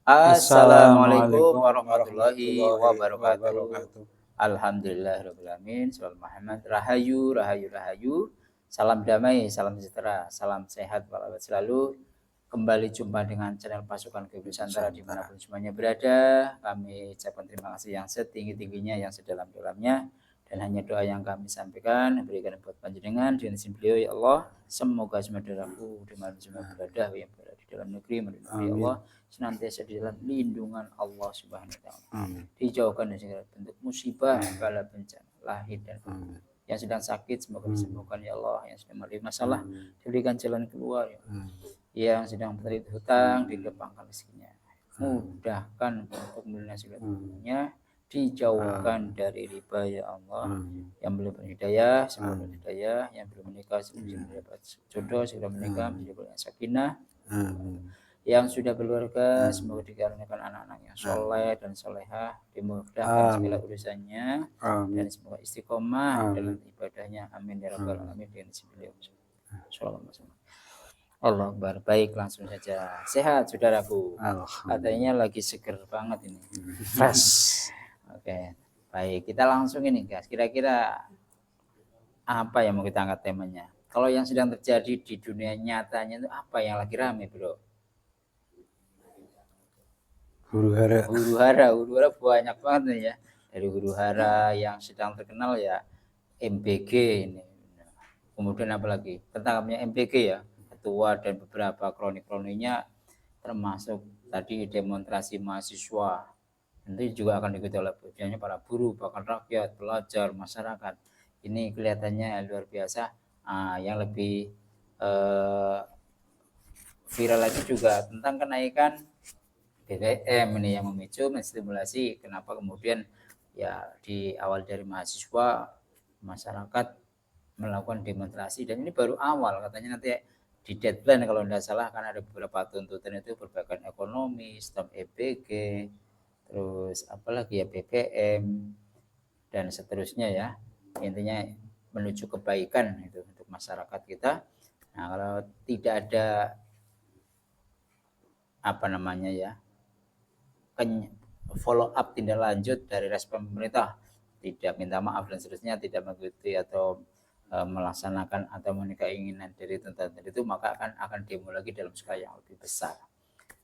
Assalamualaikum Assalamualaikum warahmatullahi warahmatullahi wabarakatuh. wabarakatuh. Alhamdulillahirabbil alamin. Shallallahu Muhammad. Rahayu, rahayu, rahayu. Salam damai, salam sejahtera, salam sehat walafiat selalu. Kembali jumpa dengan channel Pasukan Gaib Nusantara dimanapun semuanya berada. Kami ucapkan terima kasih yang setinggi-tingginya, yang sedalam-dalamnya. Dan hanya doa yang kami sampaikan, berikan buat panjenengan dengan izin beliau ya Allah. Semoga saudaraku dimanapun semua berada, yang berada di dalam negeri, melindungi Allah, senantiasa di dalam lindungan Allah Subhanahu wa taala. Dijauhkan dari segala bentuk musibah, bala bencana, lahir dan batin. Yang sedang sakit semoga disembuhkan ya Allah, yang sedang memiliki masalah diberikan jalan keluar ya Allah. Yang sedang terlilit hutang dilapangkan rezekinya. Mudahkan untuk melunasi hutangnya, dijauhkan dari riba ya Allah. Yang belum berhidayah semoga berhidayah, yang belum menikah semoga mendapat jodoh, segera menikah menjadi keluarga sakinah. Yang sudah berkeluarga semoga dikarenakan anak-anak yang soleh dan solehah, dimudahkan segala urusannya, dan semoga istiqomah dalam ibadahnya. Amin ya rabbal alamin. Dengan beliau Allah Akbar. Baik, langsung saja. Sehat saudaraku? Katanya lagi seger banget ini, fresh. Oke, baik, kita langsung ini guys. Kira-kira apa yang mau kita angkat temanya? Kalau yang sedang terjadi di dunia nyatanya itu apa yang lagi rame, bro? Huru hara banyak banget nih ya. Dari huru hara yang sedang terkenal ya MBG ini. Kemudian apa lagi? Tertangkapnya MBG ya, ketua dan beberapa kroni-kroninya, termasuk tadi demonstrasi mahasiswa. Nanti juga akan diikuti oleh para buruh, bahkan rakyat, pelajar, masyarakat. Ini kelihatannya luar biasa. Yang lebih viral lagi juga tentang kenaikan BBM ini yang memicu, menstimulasi kenapa kemudian ya di awal dari mahasiswa, masyarakat melakukan demonstrasi, dan ini baru awal. Katanya nanti di deadline kalau tidak salah akan ada beberapa tuntutan itu berbagai ekonomi, stop EBG, terus apalagi ya BBM dan seterusnya ya. Intinya menuju kebaikan itu untuk masyarakat kita. Nah, kalau tidak ada apa namanya ya, follow up tindak lanjut dari respon pemerintah, tidak minta maaf dan seterusnya, tidak mengikuti atau melaksanakan atau memenuhi keinginan dari tuntutan itu, maka akan demo lagi dalam skala yang lebih besar.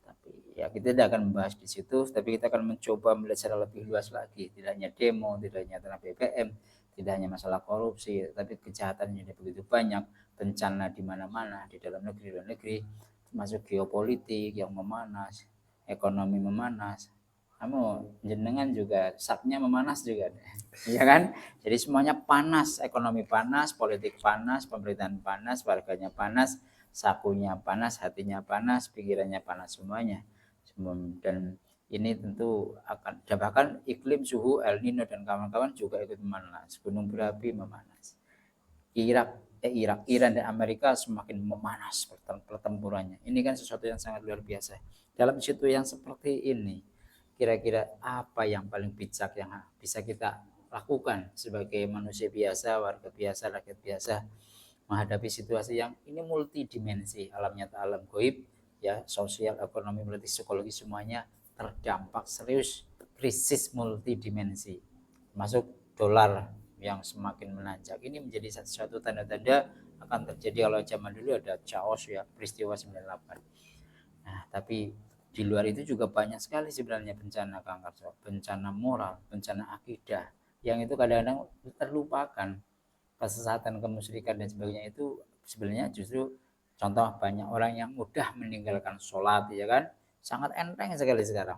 Tapi ya kita tidak akan membahas di situ, tapi kita akan mencoba melihat secara lebih luas lagi. Tidak hanya demo, tidak hanya tentang BBM, tidak hanya masalah korupsi, tapi kejahatan yang begitu banyak, bencana di mana-mana, di dalam negeri, luar negeri, termasuk geopolitik yang memanas, ekonomi memanas. Kamu jenengan juga sapnya memanas juga, ya kan? Jadi semuanya panas, ekonomi panas, politik panas, pemerintahan panas, warganya panas, sakunya panas, hatinya panas, pikirannya panas semuanya. Dan ini tentu akan, bahkan iklim, suhu, El Nino dan kawan-kawan juga ikut memanas, gunung berapi memanas. Iran dan Amerika semakin memanas pertempurannya. Ini kan sesuatu yang sangat luar biasa. Dalam situ yang seperti ini, kira-kira apa yang paling bijak yang bisa kita lakukan sebagai manusia biasa, warga biasa, rakyat biasa, menghadapi situasi yang ini multidimensi, alam nyata, alam goib, ya, sosial, ekonomi, politik, psikologi, semuanya terdampak serius krisis multidimensi, termasuk dolar yang semakin menanjak. Ini menjadi satu tanda-tanda akan terjadi. Kalau zaman dulu ada chaos ya, peristiwa 98. Nah, tapi di luar itu juga banyak sekali sebenarnya bencana kanker, bencana moral, bencana akidah, yang itu kadang-kadang terlupakan. Kesesatan, kemusyrikan dan sebagainya itu sebenarnya justru contoh banyak orang yang mudah meninggalkan sholat, ya kan, sangat enteng sekali sekarang.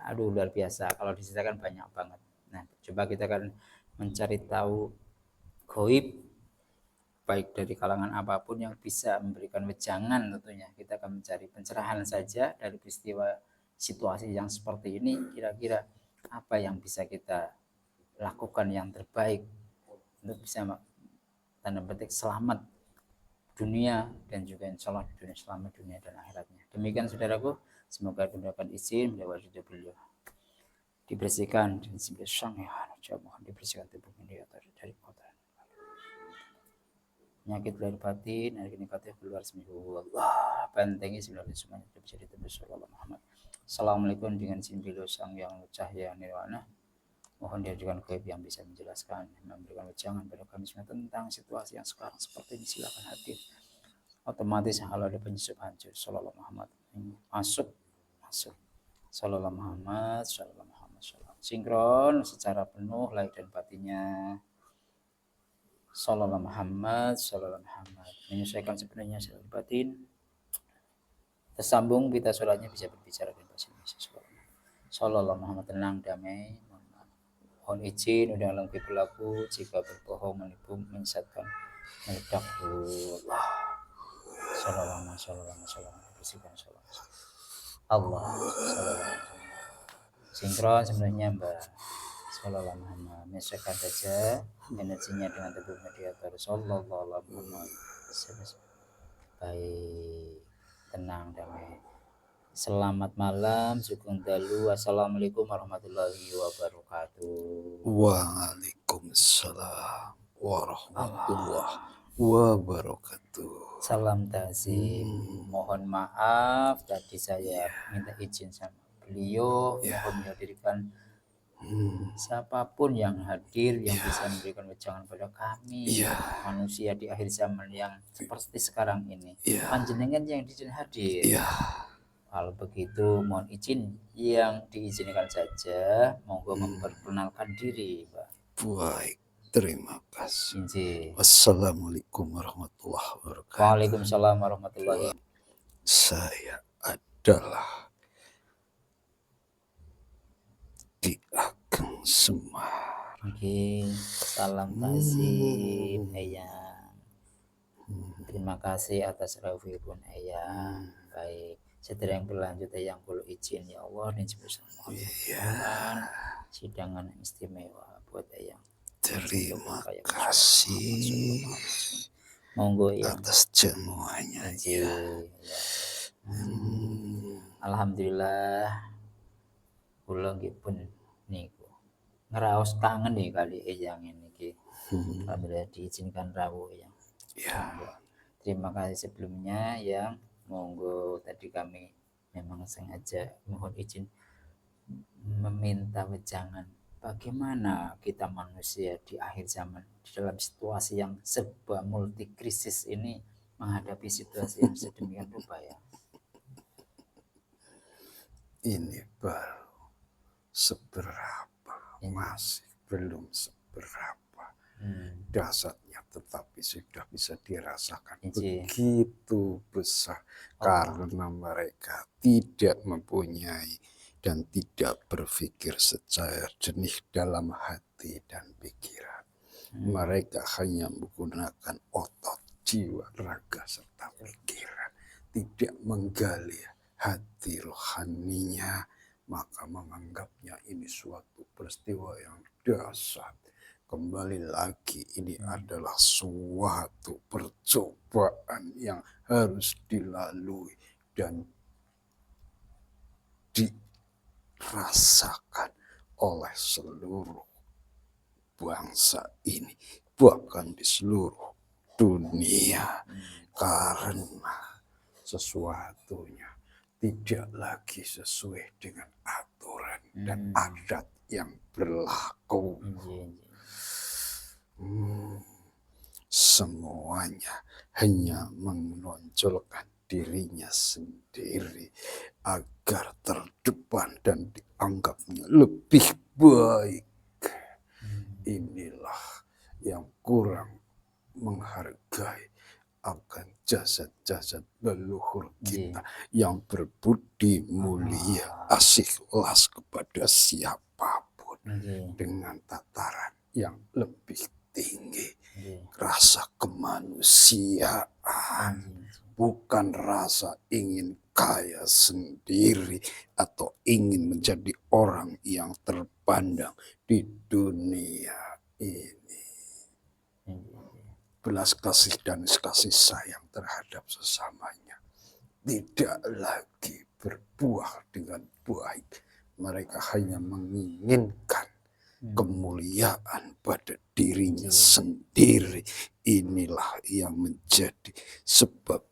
Aduh, luar biasa, kalau diceritakan banyak banget. Nah, coba kita akan mencari tahu goib, baik dari kalangan apapun yang bisa memberikan wejangan. Tentunya kita akan mencari pencerahan saja dari peristiwa situasi yang seperti ini. Kira-kira apa yang bisa kita lakukan yang terbaik untuk bisa tanda petik selamat dunia dan juga insya Allah di dunia, selamat dunia dan akhiratnya. Demikian saudaraku, semoga diberikan izin beliau hidup beliau dibersihkan dan sang ya mohon dibersihkan tubuh beliau dari kotoran penyakit lahir batin, hari ini negatif keluar sembuh. Allah bentengi sebenarnya semuanya bisa ditembus oleh Muhammad. Assalamualaikum dengan izin beliau sang yang cahaya nirwana. Mohon diajukan gaib yang bisa menjelaskan, memberikan wejangan pada kami semua tentang situasi yang sekarang seperti ini. Silakan hadir. Otomatis kalau ada penyusup hancur. Sallallahu Muhammad. Masuk. Sallallahu Muhammad. Sallallahu Muhammad. Sallallahu. Sinkron secara penuh lahir dan batinnya. Sallallahu Muhammad. Sallallahu Muhammad. Menyesuaikan sepenuhnya secara batin. Tersambung kita sholatnya bisa berbicara dengan bahasa Indonesia. Sallallahu Muhammad, tenang, damai. Mohon izin udah lengkap berlaku jika berbohong, menipu, menyesatkan, meledak. Sallallahu Allah. Sinkron sebenarnya Mbak. Sallallahu Muhammad. Menyesuaikan saja energinya dengan tubuh mediator. Sallallahu Muhammad. Baik, tenang, damai. Selamat malam, sugeng dalu. Assalamualaikum warahmatullahi wabarakatuh. Waalaikumsalam warahmatullahi wabarakatuh. Salam tazim. Mohon maaf tadi saya minta izin sama beliau. Mohon dihadirikan siapapun yang hadir yang bisa memberikan wejangan pada kami, manusia di akhir zaman yang seperti sekarang ini. Panjenengan yang diizin hadir. Kalau begitu mohon izin yang diizinkan saja, monggo memperkenalkan diri, Pak. Baik, terima kasih. Izin. Wassalamualaikum warahmatullahi wabarakatuh. Waalaikumsalam warahmatullahi wabarakatuh. Saya adalah Ki Ageng Semar. Oke, salam tazim Eyang. Terima kasih atas rawi pun Eyang. Baik. Setelah yang berlanjut yang perlu izin ya Allah dan bersama sidangan istimewa buat Eyang. Terima kasih monggo ya atas jamuannya ya. Alhamdulillah kula nggih pun niku ngeraos kangen nih kali Eyang ini alhamdulillah diizinkan rawuh ya. Terima kasih sebelumnya yang monggo tadi kami memang sengaja mohon izin meminta wejangan bagaimana kita manusia di akhir zaman di dalam situasi yang serba multi krisis ini menghadapi situasi yang sedemikian rupa ya. Ini baru seberapa, masih belum seberapa dasarnya, tetapi sudah bisa dirasakan begitu besar karena mereka tidak mempunyai dan tidak berpikir secara jernih dalam hati dan pikiran. Mereka hanya menggunakan otot, jiwa, raga, serta pikiran, tidak menggali hati rohaninya, maka menganggapnya ini suatu peristiwa yang dahsyat. Kembali lagi, ini adalah suatu percobaan yang harus dilalui dan dirasakan oleh seluruh bangsa ini, bahkan di seluruh dunia, karena sesuatunya tidak lagi sesuai dengan aturan dan adat yang berlaku. Semuanya hanya menonjolkan dirinya sendiri agar terdepan dan dianggapnya lebih baik. Inilah yang kurang menghargai akan jasad-jasad leluhur kita yang berbudi mulia, ikhlas kepada siapapun dengan tataran yang lebih tinggi, rasa kemanusiaan, bukan rasa ingin kaya sendiri atau ingin menjadi orang yang terpandang di dunia ini. Belas kasih dan kasih sayang terhadap sesamanya tidak lagi berbuah dengan baik. Mereka hanya menginginkan kemuliaan pada dirinya sendiri. Inilah yang menjadi sebab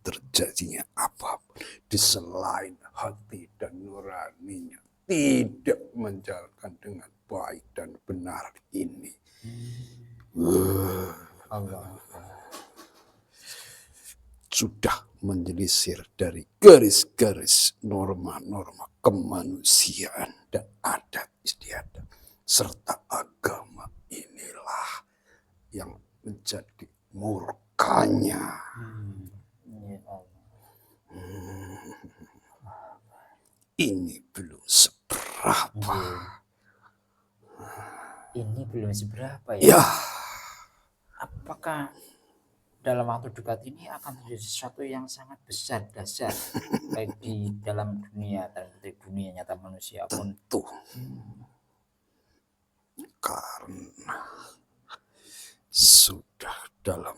terjadinya apapun di selain hati dan nuraninya tidak menjalankan dengan baik dan benar ini. Allah. Sudah menyelisir dari garis-garis norma-norma kemanusiaan dan adat istiadat serta agama inilah yang menjadi murkanya. Ya Allah. Ini belum seberapa. Ini belum seberapa Ya, Apakah dalam waktu dekat ini akan terjadi sesuatu yang sangat besar, dahsyat, baik di dalam dunia dan di dunia nyata manusia pun. tentu. Karena sudah dalam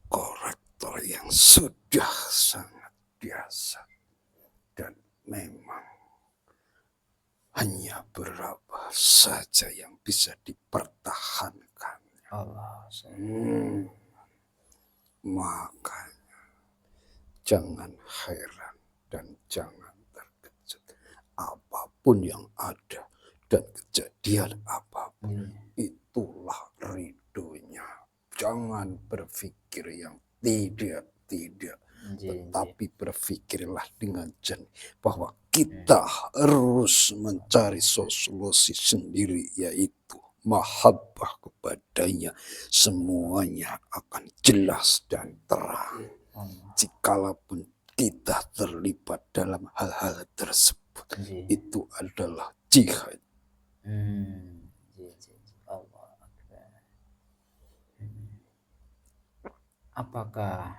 korektor yang sudah sangat biasa dan memang hanya berapa saja yang bisa dipertahankan. Allah. Makanya jangan heran dan jangan terkejut. Apapun yang ada dan kejadian apapun, itulah ridhonya. Jangan berpikir yang tidak. Tetapi berpikirlah dengan jernih bahwa kita harus mencari solusi sendiri, yaitu mahabbah kepadanya. Semuanya akan jelas dan terang. Jikalaupun kita terlibat dalam hal-hal tersebut, itu adalah jihad. Allah. Apakah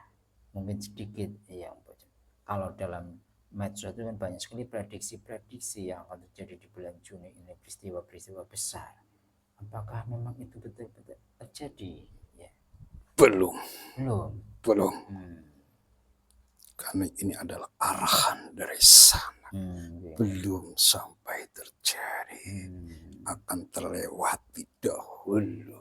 mungkin sedikit ya, kalau dalam medsos itu kan banyak sekali prediksi-prediksi yang akan terjadi di bulan Juni ini, peristiwa-peristiwa besar. Apakah memang itu betul-betul terjadi? Ya. Belum. Belum. Karena ini adalah arahan dari sana. Belum sampai terjadi. Akan terlewati dahulu.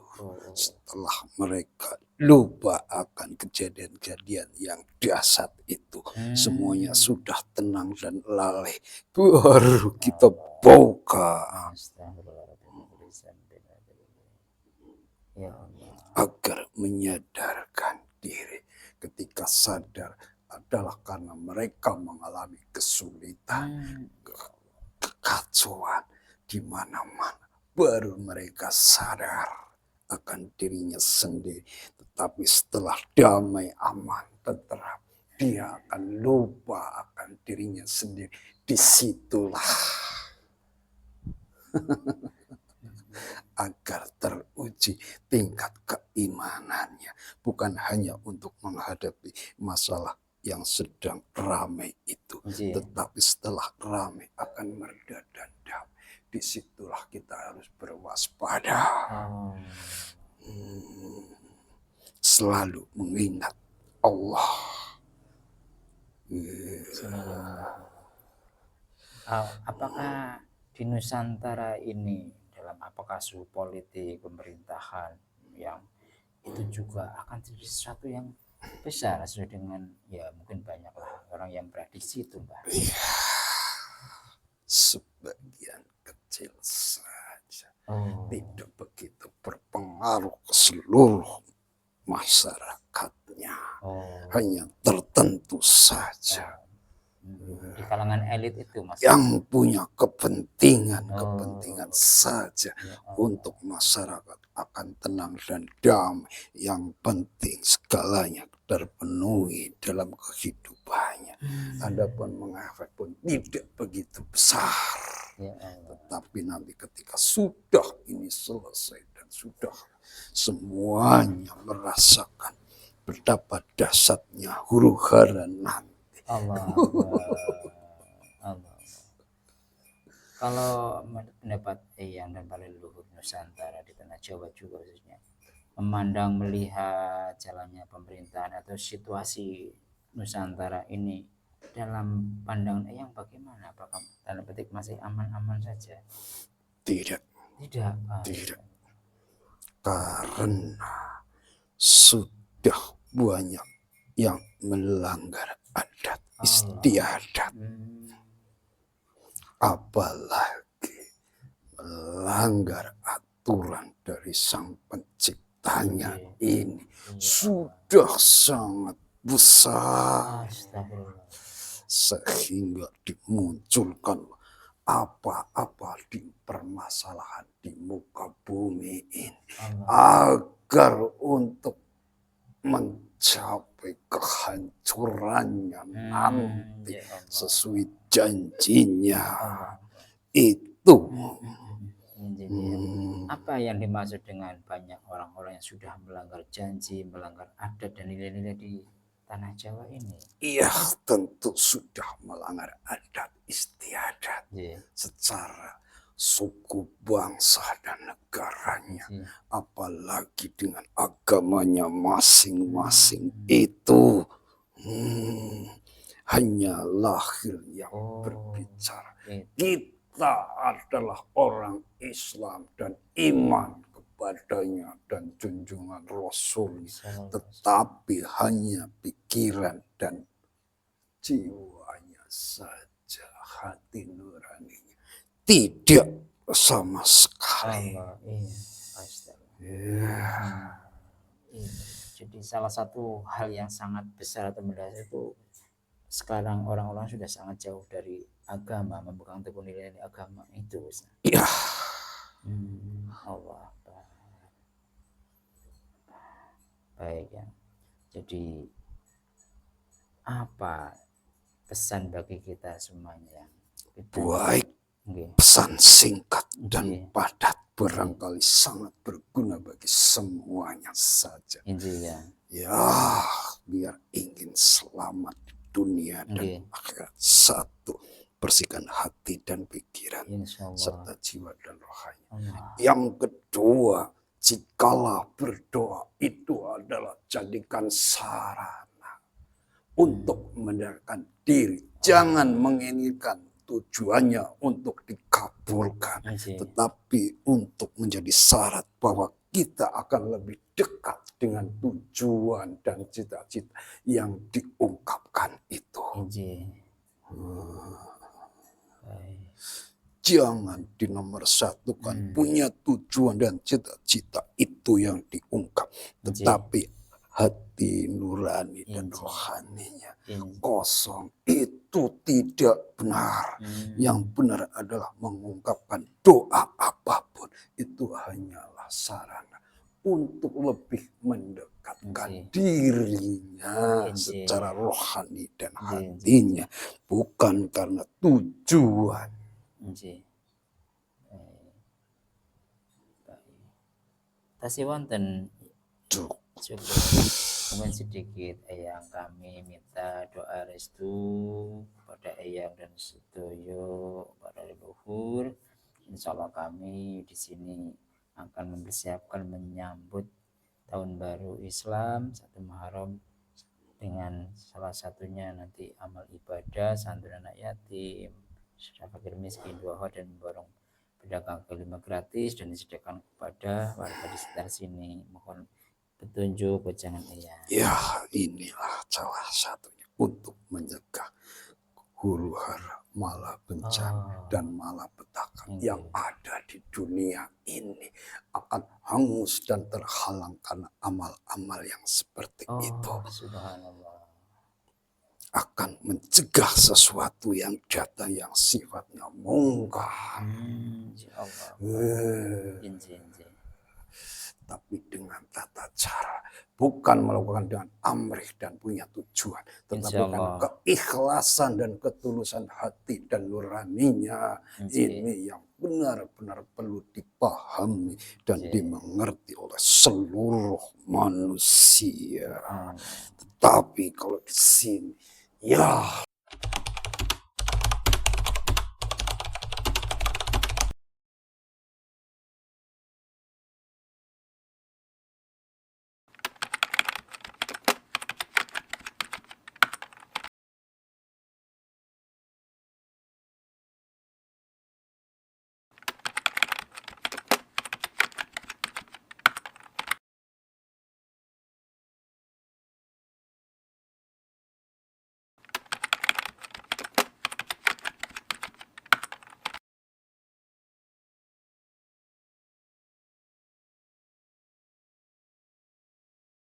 Setelah mereka lupa akan kejadian-kejadian yang dahsyat itu, semuanya sudah tenang dan lalai, baru kita buka Ya Allah. agar menyadarkan diri. Ketika sadar adalah karena mereka mengalami kesulitan, kekacauan di mana-mana, baru mereka sadar akan dirinya sendiri. Tetapi setelah damai, aman, tentram, dia akan lupa akan dirinya sendiri. Disitulah agar teruji tingkat keimanannya, bukan hanya untuk menghadapi masalah yang sedang ramai itu, tetapi setelah ramai akan mereda dan damai. Disitulah kita harus berwaspada. Selalu mengingat Allah. Apakah di Nusantara ini, dalam apakah suhu politik pemerintahan yang itu juga akan terjadi sesuatu yang besar sesuai dengan ya mungkin banyaklah orang yang prediksi itu, Mbak. Sebagian kecil saja, tidak begitu berpengaruh ke seluruh masyarakatnya, hanya tertentu saja. Di kalangan elit itu, Mas, yang punya kepentingan saja untuk masyarakat akan tenang dan damai. Yang penting segalanya terpenuhi dalam kehidupannya. Adapun mengefek pun tidak begitu besar. Tetapi nanti ketika sudah ini selesai dan sudah semuanya merasakan betapa dahsyatnya huru-hara nanti. Allah. Kalau menurut pendapat Eyang dan para leluhur Nusantara di tanah Jawa juga khususnya, memandang melihat jalannya pemerintahan atau situasi Nusantara ini dalam pandangan Eyang bagaimana? Apakah tanda petik masih aman-aman saja? Tidak. Tidak. Karena sudah banyak yang melanggar adat Allah. istiadat, Hmm. apalagi melanggar aturan dari Sang Penciptanya ini Iya. sudah sangat besar, Astagfirullah. sehingga dimunculkan apa-apa di permasalahan di muka bumi ini Allah. agar untuk mencapai kehancurannya nanti Ya Allah. sesuai janjinya Allah. itu. Jadi apa yang dimaksud dengan banyak orang-orang yang sudah melanggar janji, melanggar adat dan nilai-nilai di tanah Jawa ini? Ia tentu sudah melanggar adat istiadat Iya. secara suku, bangsa, dan negaranya, Iya. apalagi dengan agamanya masing-masing itu. Hanya lahir yang berbicara. Gitu. Kita adalah orang Islam dan iman kepadanya dan junjungan Rasulnya, tetapi hanya pikiran dan jiwanya saja, hati nuraninya tidak sama sekali. Allah. Iya. Astagfirullah. Jadi salah satu hal yang sangat besar atau mendasar itu sekarang orang-orang sudah sangat jauh dari agama, memegang teguh nilai agama itu. Iya. Allah. Baik ya. Jadi apa pesan bagi kita semuanya? Baik, pesan singkat dan padat barangkali sangat berguna bagi semuanya saja. Ya, biar ingin selamat di dunia dan akhirat. Satu, bersihkan hati dan pikiran serta jiwa dan rohani. Yang kedua, jikalau berdoa itu adalah jadikan sarana untuk mendekatkan diri. Jangan menginginkan tujuannya untuk dikabulkan, tetapi untuk menjadi syarat bahwa kita akan lebih dekat dengan tujuan dan cita-cita yang diungkapkan itu. Jangan dinomorsatukan punya tujuan dan cita-cita itu yang diungkap, tetapi hati nurani dan rohaninya kosong. Itu tidak benar. Yang benar adalah mengungkapkan doa apapun itu hanyalah sarana untuk lebih mendekatkan dirinya secara rohani dan hatinya, bukan karena tujuan. Tasih wonten cukup mungkin sedikit eyang kami minta doa restu pada eyang dan sedoyo pada leluhur. Insyaallah kami di sini akan mempersiapkan menyambut tahun baru Islam 1 Muharram dengan salah satunya nanti amal ibadah, santunan anak yatim, sedekah fakir miskin, duha dan borong pedagang kelima gratis dan disediakan kepada warga di sekitar sini. Mohon petunjuk wejangan eyang. Ya, inilah salah satunya untuk mencegah huru hara, malapetaka dan malapetaka yang ada di dunia ini akan hangus dan terhalang karena amal-amal yang seperti itu. Subhanallah. Akan mencegah sesuatu yang datang yang sifatnya mungkar. Tapi dengan tata cara, bukan melakukan dengan amrih dan punya tujuan, tetapi dengan keikhlasan dan ketulusan hati dan nuraninya. Ini yang benar-benar perlu dipahami dan dimengerti oleh seluruh manusia. Tetapi kalau di sini, ya